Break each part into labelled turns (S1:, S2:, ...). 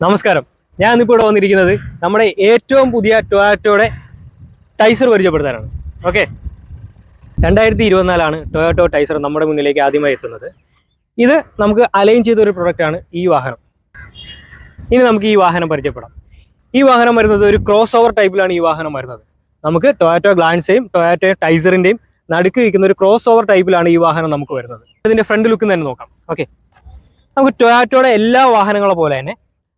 S1: നമസ്കാരം. ഞാൻ ഇന്നിപ്പോൾ ഇവിടെ വന്നിരിക്കുന്നത് നമ്മുടെ ഏറ്റവും പുതിയ ടൊയോട്ടോയുടെ ടൈസർ പരിചയപ്പെടുത്താനാണ്. ഓക്കെ, 2024 ടൊയോട്ടോ ടൈസർ നമ്മുടെ മുന്നിലേക്ക് ആദ്യമായി എത്തുന്നത്. ഇത് നമുക്ക് അലൈൻ ചെയ്ത ഒരു പ്രൊഡക്റ്റാണ് ഈ വാഹനം. ഇനി നമുക്ക് ഈ വാഹനം പരിചയപ്പെടാം. ഈ വാഹനം വരുന്നത് ഒരു ക്രോസ് ഓവർ ടൈപ്പിലാണ് ഈ വാഹനം വരുന്നത്. നമുക്ക് ടൊയോട്ടോ ഗ്ലാൻസയും ടൊയോട്ടോ ടൈസറിൻ്റെയും നടുക്ക് വയ്ക്കുന്ന ഒരു ക്രോസ് ഓവർ ടൈപ്പിലാണ് ഈ വാഹനം നമുക്ക് വരുന്നത്. ഇതിൻ്റെ ഫ്രണ്ട് ലുക്ക് തന്നെ നോക്കാം. ഓക്കെ, നമുക്ക് ടൊയോട്ടോയുടെ എല്ലാ വാഹനങ്ങളെ പോലെ തന്നെ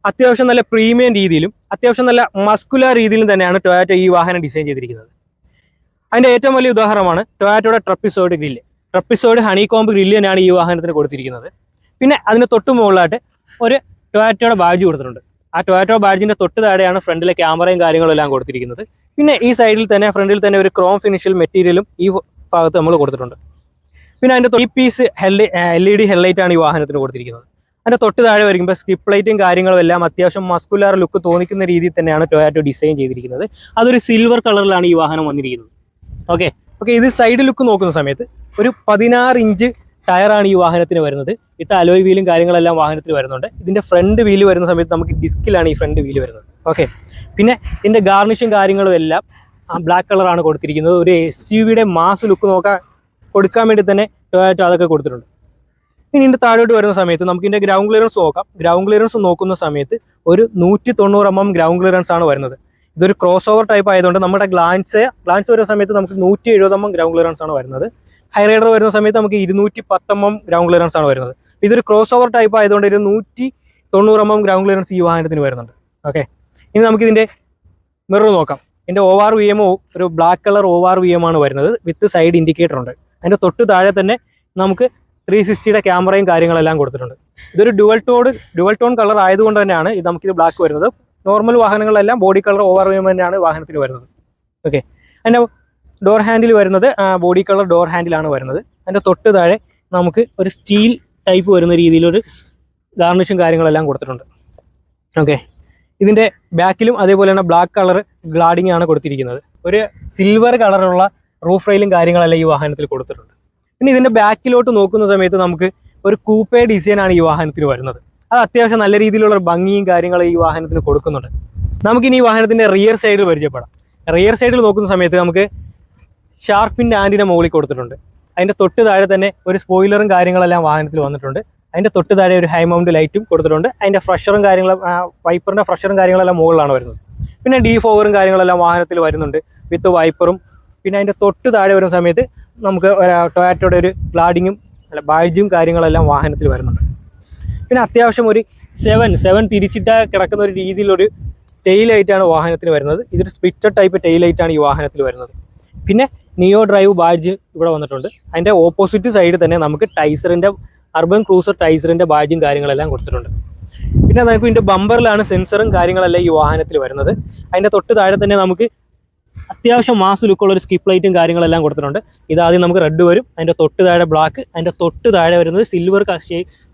S1: അത്യാവശ്യം നല്ല പ്രീമിയം രീതിയിലും അത്യാവശ്യം നല്ല മസ്കുലർ രീതിയിലും തന്നെയാണ് ടൊയോട്ടോ ഈ വാഹനം ഡിസൈൻ ചെയ്തിരിക്കുന്നത്. അതിൻ്റെ ഏറ്റവും വലിയ ഉദാഹരണമാണ് ടൊയോട്ടോയുടെ trapezoid grille. Trapezoid honeycomb grille തന്നെയാണ് ഈ വാഹനത്തിന് കൊടുത്തിരിക്കുന്നത്. പിന്നെ അതിന് തൊട്ട് മുകളിലായിട്ട് ഒരു ടൊയോട്ടോയുടെ ബാഡ്ജ് കൊടുത്തിട്ടുണ്ട്. ആ ടൊയോട്ടോ ബാഡ്ജിൻ്റെ തൊട്ട് താഴെയാണ് ഫ്രണ്ടിലെ ക്യാമറയും കാര്യങ്ങളും എല്ലാം കൊടുത്തിരിക്കുന്നത്. പിന്നെ ഈ സൈഡിൽ തന്നെ ഫ്രണ്ടിൽ തന്നെ ഒരു ക്രോം ഫിനിഷ്യൽ മെറ്റീരിയലും ഈ ഭാഗത്ത് നമ്മൾ കൊടുത്തിട്ടുണ്ട്. പിന്നെ അതിൻ്റെ ഈ പീസ് LED ഹെഡ്ലൈറ്റാണ് ഈ വാഹനത്തിന് കൊടുത്തിരിക്കുന്നത്. അതിൻ്റെ തൊട്ട് താഴെ വരുമ്പോൾ സ്കിപ്പ് ലൈറ്റും കാര്യങ്ങളും എല്ലാം അത്യാവശ്യം മസ്കുലാർ ലുക്ക് തോന്നിക്കുന്ന രീതിയിൽ തന്നെയാണ് ടൊയോട്ടോ ഡിസൈൻ ചെയ്തിരിക്കുന്നത്. അതൊരു സിൽവർ കളറിലാണ് ഈ വാഹനം വന്നിരിക്കുന്നത്. ഓക്കെ, ഇത് സൈഡ് ലുക്ക് നോക്കുന്ന സമയത്ത് ഒരു 16 ഇഞ്ച് ടയറാണ് ഈ വാഹനത്തിന് വരുന്നത്. വിത്ത് അലോയ് വീലും കാര്യങ്ങളെല്ലാം വാഹനത്തിൽ വരുന്നുണ്ട്. ഇതിൻ്റെ ഫ്രണ്ട് വീല് വരുന്ന സമയത്ത് നമുക്ക് ഡിസ്കിലാണ് ഈ ഫ്രണ്ട് വീല് വരുന്നത്. ഓക്കെ, പിന്നെ ഇതിൻ്റെ ഗാർണിഷും കാര്യങ്ങളും എല്ലാം ബ്ലാക്ക് കളറാണ് കൊടുത്തിരിക്കുന്നത്. ഒരു SUVയുടെ മാസ് ലുക്ക് കൊടുക്കാൻ വേണ്ടി തന്നെ ടൊയോട്ടോ അതൊക്കെ കൊടുത്തിട്ടുണ്ട്. ഇനി ഇതിൻ്റെ താഴോട്ട് വരുന്ന സമയത്ത് നമുക്ക് ഇതിൻ്റെ ഗ്രൗണ്ട് ക്ലിയറൻസ് നോക്കാം. ഗ്രൗണ്ട് ക്ലിയറൻസ് നോക്കുന്ന സമയത്ത് ഒരു 190 mm ഗ്രൗണ്ട് ക്ലിയറൻസ് ആണ് വരുന്നത്. ഇതൊരു ക്രോസ് ഓവർ ടൈപ്പ് ആയതുകൊണ്ട് നമ്മുടെ ഗ്ലാൻസ് വരുന്ന സമയത്ത് നമുക്ക് 170 mm ഗ്രൗണ്ട് ക്ലിയറൻസ് ആണ് വരുന്നത്. ഹൈറൈഡർ വരുന്ന സമയത്ത് നമുക്ക് 210 mm ഗ്രൗണ്ട് ക്ലിയറൻസ് ആണ് വരുന്നത്. ഇതൊരു ക്രോസ് ഓവർ ടൈപ്പ് ആയതുകൊണ്ട് ഒരു 190 mm ഗ്രൗണ്ട് ക്ലിയറൻസ് ഈ വാഹനത്തിന് വരുന്നുണ്ട്. ഓക്കെ, ഇനി നമുക്ക് ഇതിൻ്റെ മിറർ നോക്കാം. ഇതിൻ്റെ ORVM ഒരു ബ്ലാക്ക് കളർ ORVM ആണ് വരുന്നത്. വിത്ത് സൈഡ് ഇൻഡിക്കേറ്റർ ഉണ്ട്. അതിൻ്റെ തൊട്ട് താഴെ തന്നെ നമുക്ക് 360യുടെ ക്യാമറയും കാര്യങ്ങളെല്ലാം കൊടുത്തിട്ടുണ്ട്. ഇതൊരു ഡുവൽ ടോൺ കളർ ആയതുകൊണ്ട് തന്നെയാണ് നമുക്കിത് ബ്ലാക്ക് വരുന്നത്. നോർമൽ വാഹനങ്ങളെല്ലാം ബോഡി കളർ ORVM തന്നെയാണ് വാഹനത്തിന് വരുന്നത്. ഓക്കെ, അതിൻ്റെ ഡോർ ഹാൻഡിൽ വരുന്നത് ബോഡി കളർ ഡോർ ഹാൻഡിലാണ് വരുന്നത്. അതിൻ്റെ തൊട്ട് താഴെ നമുക്ക് ഒരു സ്റ്റീൽ ടൈപ്പ് വരുന്ന രീതിയിലൊരു ഗാർണിഷും കാര്യങ്ങളെല്ലാം കൊടുത്തിട്ടുണ്ട്. ഓക്കെ, ഇതിൻ്റെ ബാക്കിലും അതേപോലെ തന്നെ ബ്ലാക്ക് കളർ ഗ്ലാഡിങ് ആണ് കൊടുത്തിരിക്കുന്നത്. ഒരു സിൽവർ കളറുള്ള റൂഫ് റെയിലും കാര്യങ്ങളെല്ലാം ഈ വാഹനത്തിൽ കൊടുത്തിട്ടുണ്ട്. പിന്നെ ഇതിൻ്റെ ബാക്കിലോട്ട് നോക്കുന്ന സമയത്ത് നമുക്ക് ഒരു കൂപ്പേ ഡിസൈനാണ് ഈ വാഹനത്തിന് വരുന്നത്. അത് അത്യാവശ്യം നല്ല രീതിയിലുള്ള ഭംഗിയും കാര്യങ്ങളും ഈ വാഹനത്തിന് കൊടുക്കുന്നുണ്ട്. നമുക്കിനി ഈ വാഹനത്തിൻ്റെ റിയർ സൈഡിൽ പരിചയപ്പെടാം. റിയർ സൈഡിൽ നോക്കുന്ന സമയത്ത് നമുക്ക് ഷാർക്ക് ഫിൻ ആൻറ്റിന മുകളിൽ കൊടുത്തിട്ടുണ്ട്. അതിൻ്റെ തൊട്ട് താഴെ തന്നെ ഒരു സ്പോയിലറും കാര്യങ്ങളെല്ലാം വാഹനത്തിൽ വന്നിട്ടുണ്ട്. അതിൻ്റെ തൊട്ട് താഴെ ഒരു ഹൈ മൗണ്ട് ലൈറ്റും കൊടുത്തിട്ടുണ്ട്. അതിൻ്റെ ഫ്രഷറും കാര്യങ്ങളും വൈപ്പറിൻ്റെ ഫ്രഷറും കാര്യങ്ങളെല്ലാം മുകളിലാണ് വരുന്നത്. പിന്നെ ഡീഫോവറും കാര്യങ്ങളെല്ലാം വാഹനത്തിൽ വരുന്നുണ്ട് വിത്ത് വൈപ്പറും. പിന്നെ അതിൻ്റെ തൊട്ട് താഴെ വരുന്ന സമയത്ത് നമുക്ക് ടൊയോട്ടോയുടെ ഒരു ഗ്ലാഡിങ്ങും ബാഡ്ജും കാര്യങ്ങളെല്ലാം വാഹനത്തിൽ വരുന്നുണ്ട്. പിന്നെ അത്യാവശ്യം ഒരു 7 തിരിച്ചിട്ട് കിടക്കുന്ന ഒരു രീതിയിലൊരു ടെയിൽ ലൈറ്റാണ് വാഹനത്തിന് വരുന്നത്. ഇതൊരു സ്പ്ലിറ്റഡ് ടൈപ്പ് ടെയിൽ ലൈറ്റാണ് ഈ വാഹനത്തിൽ വരുന്നത്. പിന്നെ നിയോ ഡ്രൈവ് ബാഡ്ജ് ഇവിടെ വന്നിട്ടുണ്ട്. അതിൻ്റെ ഓപ്പോസിറ്റ് സൈഡ് തന്നെ നമുക്ക് ടൈസറിൻ്റെ അർബൻ ക്രൂസർ ടൈസറിൻ്റെ ബാഡ്ജും കാര്യങ്ങളെല്ലാം കൊടുത്തിട്ടുണ്ട്. പിന്നെ നമുക്ക് ഇതിൻ്റെ ബമ്പറിലാണ് സെൻസറും കാര്യങ്ങളെല്ലാം ഈ വാഹനത്തിൽ വരുന്നത്. അതിൻ്റെ തൊട്ട് താഴെ തന്നെ നമുക്ക് അത്യാവശ്യം മാസ് ലുക്കുള്ള ഒരു സ്കിപ്പ് ലൈറ്റും കാര്യങ്ങളെല്ലാം കൊടുത്തിട്ടുണ്ട്. ഇതാദ്യം നമുക്ക് റെഡ് വരും, അതിൻ്റെ തൊട്ട് താഴെ ബ്ലാക്ക്, അതിൻ്റെ തൊട്ട് താഴെ വരുന്നത് സിൽവർ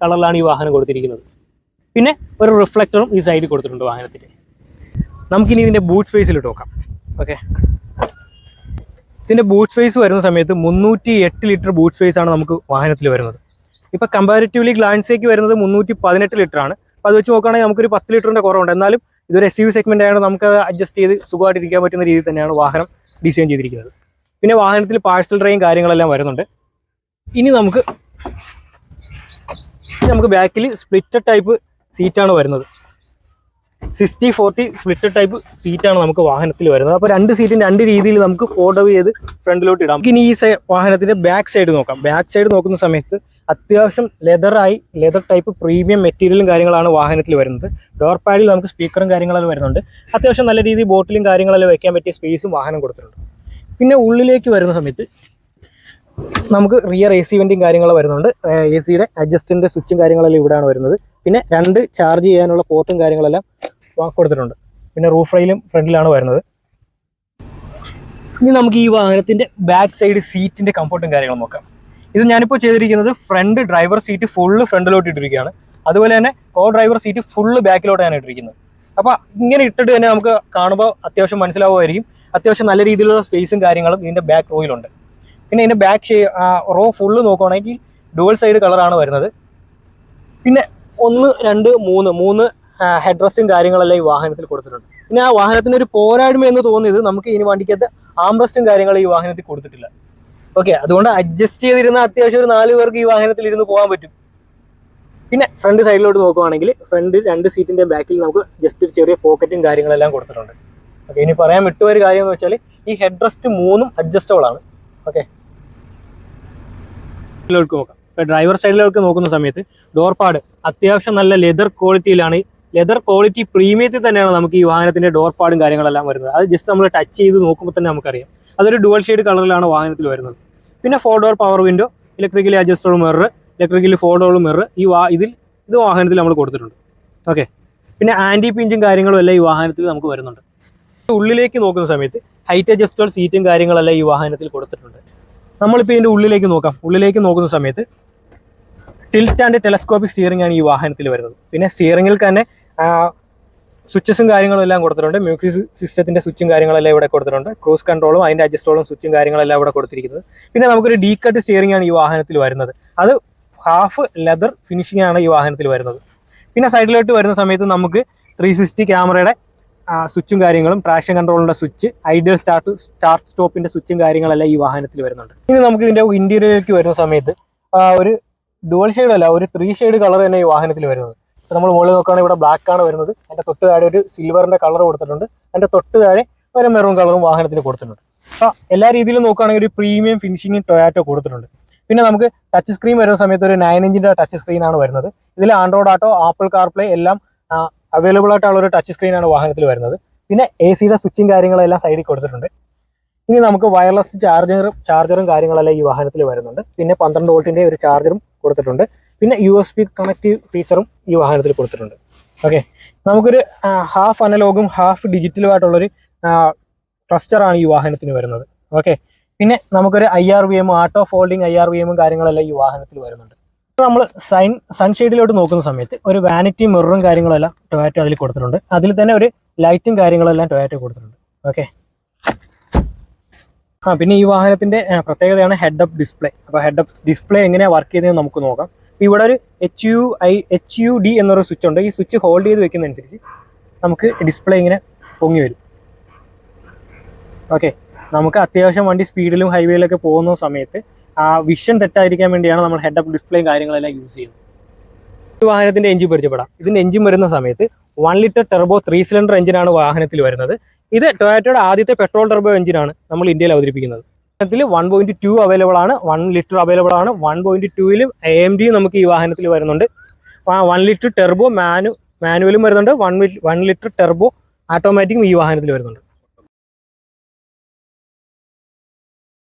S1: കളറിലാണ് ഈ വാഹനം കൊടുത്തിരിക്കുന്നത്. പിന്നെ ഒരു റിഫ്ലക്ടറും ഈ സൈഡിൽ കൊടുത്തിട്ടുണ്ട് വാഹനത്തിൽ. നമുക്കിനി ഇതിൻ്റെ ബൂട്ട് സ്പേസിലിട്ട് നോക്കാം. ഓക്കെ, ഇതിൻ്റെ ബൂട്ട് സ്പേസ് വരുന്ന സമയത്ത് 308 ലിറ്റർ ബൂട്ട് സ്പേസ് ആണ് നമുക്ക് വാഹനത്തിൽ വരുന്നത്. ഇപ്പോൾ കമ്പാരിറ്റീവ്ലി ഗ്ലാൻസേക്ക് വരുന്നത് 318 ലിറ്റർ ആണ്. അപ്പോൾ അത് വെച്ച് നോക്കുകയാണെങ്കിൽ നമുക്കൊരു 10 ലിറ്ററിൻ്റെ കുറവുണ്ട്. എന്നാലും ഇതൊരു SUV സെഗ്മെൻ്റ് ആയതുകൊണ്ട് നമുക്ക് അഡ്ജസ്റ്റ് ചെയ്ത് സുഖമായിട്ടിരിക്കാൻ പറ്റുന്ന രീതിയിൽ തന്നെയാണ് വാഹനം ഡിസൈൻ ചെയ്തിരിക്കുന്നത്. പിന്നെ വാഹനത്തിൽ പാഴ്സൽ ഡ്രൈയും കാര്യങ്ങളെല്ലാം വരുന്നുണ്ട്. ഇനി നമുക്ക് ബാക്കിൽ സ്പ്ലിറ്റഡ് ടൈപ്പ് സീറ്റാണ് വരുന്നത്. 60-40 സ്പ്ലിറ്റഡ് ടൈപ്പ് സീറ്റാണ് നമുക്ക് വാഹനത്തിൽ വരുന്നത്. അപ്പോൾ 2 സീറ്റും 2 രീതിയിൽ നമുക്ക് ഫോൾഡ് ചെയ്ത് ഫ്രണ്ടിലോട്ട് ഇടാം. ഇനി ഈ വാഹനത്തിൻ്റെ ബാക്ക് സൈഡ് നോക്കാം. ബാക്ക് സൈഡ് നോക്കുന്ന സമയത്ത് അത്യാവശ്യം ലെതർ ടൈപ്പ് പ്രീമിയം മെറ്റീരിയലും കാര്യങ്ങളാണ് വാഹനത്തിൽ വരുന്നത്. ഡോർ പാഡിൽ നമുക്ക് സ്പീക്കറും കാര്യങ്ങളെല്ലാം വരുന്നുണ്ട്. അത്യാവശ്യം നല്ല രീതിയിൽ ബോട്ടിലും കാര്യങ്ങളെല്ലാം വെക്കാൻ പറ്റിയ സ്പേസും വാഹനം കൊടുത്തിട്ടുണ്ട്. പിന്നെ ഉള്ളിലേക്ക് വരുന്ന സമയത്ത് നമുക്ക് റിയർ AC വെൻറ്റും കാര്യങ്ങളും വരുന്നുണ്ട്. ACയുടെ അഡ്ജസ്റ്റിൻ്റെ സ്വിച്ചും കാര്യങ്ങളെല്ലാം ഇവിടെയാണ് വരുന്നത്. പിന്നെ 2 ചാർജ് ചെയ്യാനുള്ള പോർട്ടും കാര്യങ്ങളെല്ലാം കൊടുത്തിട്ടുണ്ട്. പിന്നെ റൂഫ് റെയിലും ഫ്രണ്ടിലാണ് വരുന്നത്. ഇനി നമുക്ക് ഈ വാഹനത്തിൻ്റെ ബാക്ക് സൈഡ് സീറ്റിൻ്റെ കംഫർട്ടും കാര്യങ്ങളും നോക്കാം. ഇത് ഞാനിപ്പോൾ ചെയ്തിരിക്കുന്നത് ഫ്രണ്ട് ഡ്രൈവർ സീറ്റ് ഫുള്ള് ഫ്രണ്ടിലോട്ട് ഇട്ടിരിക്കുകയാണ്. അതുപോലെ തന്നെ ഡ്രൈവർ സീറ്റ് ഫുള്ള് ബാക്കിലോട്ടാണ് ഇട്ടിരിക്കുന്നത്. അപ്പോൾ ഇങ്ങനെ ഇട്ടിട്ട് തന്നെ നമുക്ക് കാണുമ്പോൾ അത്യാവശ്യം മനസ്സിലാവുമായിരിക്കും. അത്യാവശ്യം നല്ല രീതിയിലുള്ള സ്പേസും കാര്യങ്ങളും ഇതിൻ്റെ ബാക്ക് റോയിലുണ്ട്. പിന്നെ ഇതിൻ്റെ ബാക്ക് റോ ഫുള്ള് നോക്കുകയാണെങ്കിൽ ഡുവൽ സൈഡ് കളറാണ് വരുന്നത്. പിന്നെ 1, 2, 3 ഹെഡ് റെസ്റ്റും കാര്യങ്ങളെല്ലാം ഈ വാഹനത്തിൽ കൊടുത്തിട്ടുണ്ട്. പിന്നെ ആ വാഹനത്തിന് ഒരു പോരായ്മ എന്ന് തോന്നിയത് നമുക്ക് ഈ വണ്ടിക്കകത്ത് ആംറെസ്റ്റും കാര്യങ്ങളും ഈ വാഹനത്തിൽ കൊടുത്തിട്ടില്ല. ഓക്കെ, അതുകൊണ്ട് അഡ്ജസ്റ്റ് ചെയ്തിരുന്ന അത്യാവശ്യം ഒരു 4 പേർക്ക് ഈ വാഹനത്തിൽ ഇരുന്ന് പോകാൻ പറ്റും. പിന്നെ ഫ്രണ്ട് സൈഡിലോട്ട് നോക്കുവാണെങ്കിൽ ഫ്രണ്ട് 2 സീറ്റിന്റെ ബാക്കിൽ നമുക്ക് ജസ്റ്റ് ഒരു ചെറിയ പോക്കറ്റും കാര്യങ്ങളെല്ലാം കൊടുത്തിട്ടുണ്ട്. ഓക്കെ, ഇനി പറയാൻ വിട്ടുപോയൊരു കാര്യം എന്ന് വെച്ചാൽ ഈ ഹെഡ് റെസ്റ്റ് 3ഉം അഡ്ജസ്റ്റബിൾ ആണ്. ഓക്കെ, നോക്കാം. ഇപ്പോൾ ഡ്രൈവർ സൈഡിലേക്ക് നോക്കുന്ന സമയത്ത് ഡോർ പാഡ് അത്യാവശ്യം നല്ല ലെതർ ക്വാളിറ്റിയിലാണ്. ലെതർ ക്വാളിറ്റി പ്രീമിയത്തിൽ തന്നെയാണ് നമുക്ക് ഈ വാഹനത്തിന്റെ ഡോർ പാഡും കാര്യങ്ങളെല്ലാം വരുന്നത്. അത് ജസ്റ്റ് നമ്മൾ ടച്ച് ചെയ്ത് നോക്കുമ്പോൾ തന്നെ നമുക്കറിയാം. അതൊരു ഡുവൽ ഷെയ്ഡ് കളറിലാണ് വാഹനത്തിൽ വരുന്നത്. പിന്നെ 4 door power window, electrically adjustable mirror, electrically 4 door mirror ഇത് വാഹനത്തിൽ നമ്മൾ കൊടുത്തിട്ടുണ്ട്. ഓക്കെ, പിന്നെ ആന്റി പിഞ്ചും കാര്യങ്ങളും എല്ലാം ഈ വാഹനത്തിൽ നമുക്ക് വരുന്നുണ്ട്. ഉള്ളിലേക്ക് നോക്കുന്ന സമയത്ത് ഹൈറ്റ് അഡ്ജസ്റ്റബിൾ സീറ്റും കാര്യങ്ങളെല്ലാം ഈ വാഹനത്തിൽ കൊടുത്തിട്ടുണ്ട്. നമ്മളിപ്പോൾ ഇതിൻ്റെ ഉള്ളിലേക്ക് നോക്കാം. ഉള്ളിലേക്ക് നോക്കുന്ന സമയത്ത് ടിൽറ്റ് ആൻഡ് ടെലസ്കോപ്പിക് സ്റ്റിയറിംഗ് ആണ് ഈ വാഹനത്തിൽ വരുന്നത്. പിന്നെ സ്റ്റിയറിംഗിൽ തന്നെ സ്വിച്ചസും കാര്യങ്ങളും എല്ലാം കൊടുത്തിട്ടുണ്ട്. മ്യൂസിക് സിസ്റ്റത്തിന്റെ സ്വിച്ചും കാര്യങ്ങളെല്ലാം ഇവിടെ കൊടുത്തിട്ടുണ്ട്. ക്രൂസ് കൺട്രോളും അതിന്റെ അഡ്ജസ്റ്റോളും സ്വിച്ചും കാര്യങ്ങളെല്ലാം ഇവിടെ കൊടുത്തിരിക്കുന്നത്. പിന്നെ നമുക്കൊരു ഡീ കട്ട് സ്റ്റിയറിംഗ് ആണ് ഈ വാഹനത്തിൽ വരുന്നത്. അത് ഹാഫ് ലെതർ ഫിനിഷിംഗ് ആണ് ഈ വാഹനത്തിൽ വരുന്നത്. പിന്നെ സൈഡിലോട്ട് വരുന്ന സമയത്ത് നമുക്ക് 360 ക്യാമറയുടെ സ്വിച്ചും കാര്യങ്ങളും, ട്രാക്ഷൻ കൺട്രോളിന്റെ സ്വിച്ച്, ഐഡിയൽ സ്റ്റാർട്ട് സ്റ്റോപ്പിന്റെ സ്വിച്ചും കാര്യങ്ങളെല്ലാം ഈ വാഹനത്തിൽ വരുന്നുണ്ട്. ഇനി നമുക്ക് ഇതിന്റെ ഇന്റീരിയറിലേക്ക് വരുന്ന സമയത്ത് ഒരു ഡുവൽ ഷെയ്ഡ് അല്ല, ഒരു 3 ഷെയ്ഡ് കളർ തന്നെ ഈ വാഹനത്തിൽ വരുന്നത്. നമ്മൾ മുകളിൽ നോക്കുകയാണെങ്കിൽ ഇവിടെ ബ്ലാക്ക് ആണ് വരുന്നത്. അതിന്റെ തൊട്ട് താഴെ ഒരു സിൽവറിന്റെ കളർ കൊടുത്തിട്ടുണ്ട്. അതിന്റെ തൊട്ട് താഴെ ഒരു മെറൂൺ കളറും വാഹനത്തിന് കൊടുത്തിട്ടുണ്ട്. അപ്പോൾ എല്ലാ രീതിയിലും നോക്കുകയാണെങ്കിൽ ഒരു പ്രീമിയം ഫിനിഷിംഗ് ടൊയാറ്റോ കൊടുത്തിട്ടുണ്ട്. പിന്നെ നമുക്ക് ടച്ച് സ്ക്രീൻ വരുന്ന സമയത്ത് ഒരു 9 ഇഞ്ചിന്റെ ടച്ച് സ്ക്രീൻ ആണ് വരുന്നത്. ഇതിൽ ആൻഡ്രോയിഡ് ഓട്ടോ, ആപ്പിൾ കാർപ്ലേ എല്ലാം അവൈലബിൾ ആയിട്ടുള്ള ഒരു ടച്ച് സ്ക്രീൻ ആണ് വാഹനത്തിൽ വരുന്നത്. പിന്നെ AC-യുടെ സ്വിച്ചും കാര്യങ്ങളെല്ലാം സൈഡിൽ കൊടുത്തിട്ടുണ്ട്. ഇനി നമുക്ക് വയർലെസ് ചാർജറും കാര്യങ്ങളെല്ലാം ഈ വാഹനത്തിൽ വരുന്നുണ്ട്. പിന്നെ 12 വോൾട്ടിന്റെ ഒരു ചാർജറും കൊടുത്തിട്ടുണ്ട്. പിന്നെ USB കണക്റ്റീവ് ഫീച്ചറും ഈ വാഹനത്തിൽ കൊടുത്തിട്ടുണ്ട്. ഓക്കെ, നമുക്കൊരു ഹാഫ് അനലോഗും ഹാഫ് ഡിജിറ്റലും ആയിട്ടുള്ളൊരു ക്ലസ്റ്ററാണ് ഈ വാഹനത്തിന് വരുന്നത്. ഓക്കെ, പിന്നെ നമുക്കൊരു IRVM, ആട്ടോ ഫോൾഡിങ് IRVM കാര്യങ്ങളെല്ലാം ഈ വാഹനത്തിൽ വരുന്നുണ്ട്. നമ്മൾ സൺഷെയ്ഡിലോട്ട് നോക്കുന്ന സമയത്ത് ഒരു വാനിറ്റി മിററും കാര്യങ്ങളെല്ലാം ടൊയാറ്റോ അതിൽ കൊടുത്തിട്ടുണ്ട്. അതിൽ തന്നെ ഒരു ലൈറ്റും കാര്യങ്ങളെല്ലാം ടൊയാറ്റോ കൊടുത്തിട്ടുണ്ട്. ഓക്കെ, പിന്നെ ഈ വാഹനത്തിന്റെ പ്രത്യേകതയാണ് ഹെഡ് അപ്പ് ഡിസ്പ്ലേ. അപ്പോൾ ഹെഡ് അപ്പ് ഡിസ്പ്ലേ എങ്ങനെയാണ് വർക്ക് ചെയ്യുന്നത് നമുക്ക് നോക്കാം. ഇവിടെ ഒരു HUD എന്നൊരു സ്വിച്ച് ഉണ്ട്. ഈ സ്വിച്ച് ഹോൾഡ് ചെയ്ത് വെക്കുന്നതനുസരിച്ച് നമുക്ക് ഡിസ്പ്ലേ ഇങ്ങനെ പൊങ്ങി വരും. ഓക്കെ, നമുക്ക് അത്യാവശ്യം വണ്ടി സ്പീഡിലും ഹൈവേയിലൊക്കെ പോകുന്ന സമയത്ത് വിഷൻ തെറ്റായിരിക്കാൻ വേണ്ടിയാണ് നമ്മൾ ഹെഡ് അപ്പ് ഡിസ്പ്ലേയും കാര്യങ്ങളെല്ലാം യൂസ് ചെയ്യുന്നത്. ഈ വാഹനത്തിന്റെ എഞ്ചിൻ പരിചയപ്പെടാം. ഇതിന്റെ എഞ്ചിൻ വരുന്ന സമയത്ത് 1 ലിറ്റർ ടെർബോ 3 സിലിണ്ടർ എഞ്ചിനാണ് വാഹനത്തിൽ വരുന്നത്. ഇത് ടൊയാറ്റോയുടെ ആദ്യത്തെ പെട്രോൾ ടെർബോ എഞ്ചിനാണ് നമ്മൾ ഇന്ത്യയിൽ അവതരിപ്പിക്കുന്നത്. ഇതിൽ 1.2 അവൈലബിൾ ആണ്, 1 ലിറ്റർ അവൈലബിൾ ആണ്. 1.2ലും AMD നമുക്ക് ഈ വാഹനത്തിൽ വരുന്നുണ്ട്. 1 ലിറ്റർ ടെർബോ മാനുവലും വരുന്നുണ്ട്. 1 ലിറ്റർ ടെർബോ ഓട്ടോമാറ്റിക്കും ഈ വാഹനത്തിൽ വരുന്നുണ്ട്.